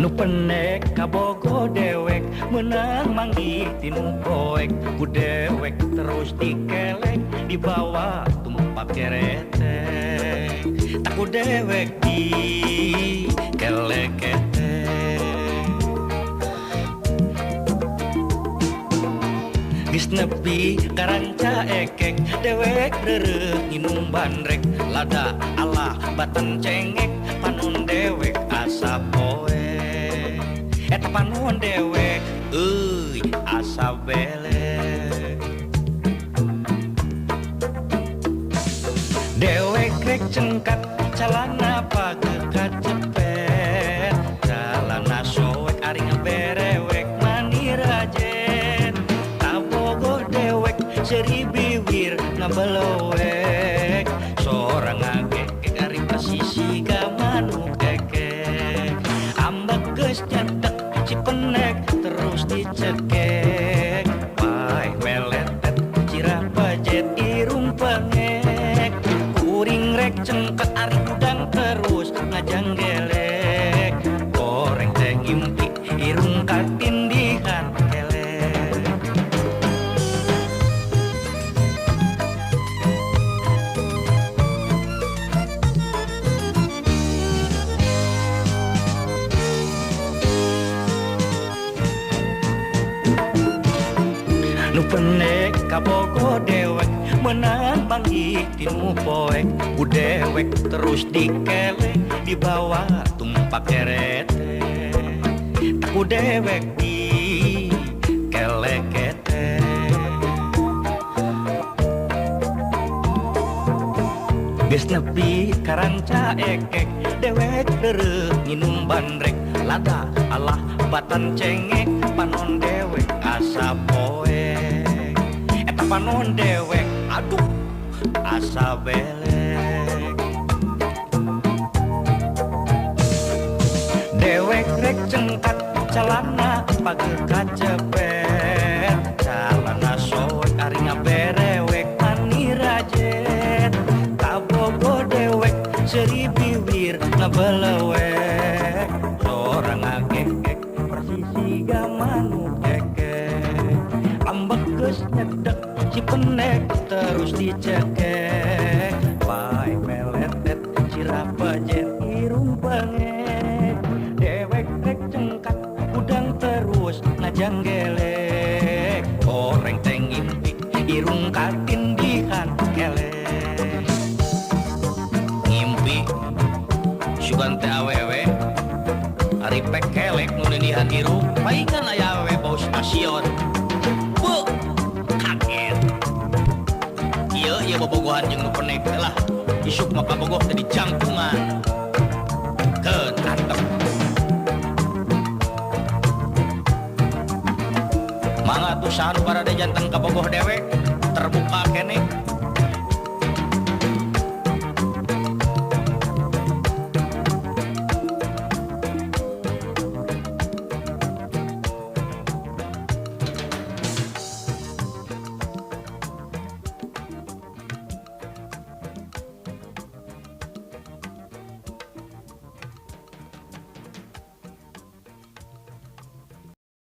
Nu pendek kabogo dewek menang manggi tinu poek ku dewek terus dikelek dibawa tumpak keretek tak ku dewek di kelek geus nepi karanca ekek dewek reureuh nginum bandrek lada Allah batan cengek panun dewek asa poek eta panun dewek euy asa belek dewek rek cengkat calana pageuh kacepet calana soek ari ngaberewek mani rajen tabogoh dewek seri bibir ngabelewek sorang ngagek ari pasisi gamanuk kekek ambek geus nyetek si penek terus dicekek paeh meletet cirah pajet irung pengek kuring rek cengket ari udang terus ngajang gelek goreng teh ngimpi irung katindihan kelek nu pendek kabogo dewek menang panggih tinu poek ku dewek terus dikelek dibawa tumpak kerete tak ku dewek di kelek kete geus nepi karanca ekek dewek reureuh nginum bandrek lada Allah batan cengek panon dewek asa poek eta panon dewek aduh asa belek dewek rek cengkat calana pageuh kacepet calana soek ari ngaberewek mani rajet tabogoh dewek seri bibir ngabelewek sorang ngagekek persisi gamanuk kekek ambek geus nyedek si penek terus dicekek paeh meletet cirah pajet irung pengek dewek rek cengkat udang terus ngajang gelek goreng teh ngimpi irung katindihan kelek ngimpi sugan teh awewe ari pek kelek nu nindihan irung paingan aya awewe bau stasiun ieu bobogohan jeung nu penek lah isuk mah kabogoh teh di jangkungan keun antep mangga tuh saha nu barade janten kabogoh dewek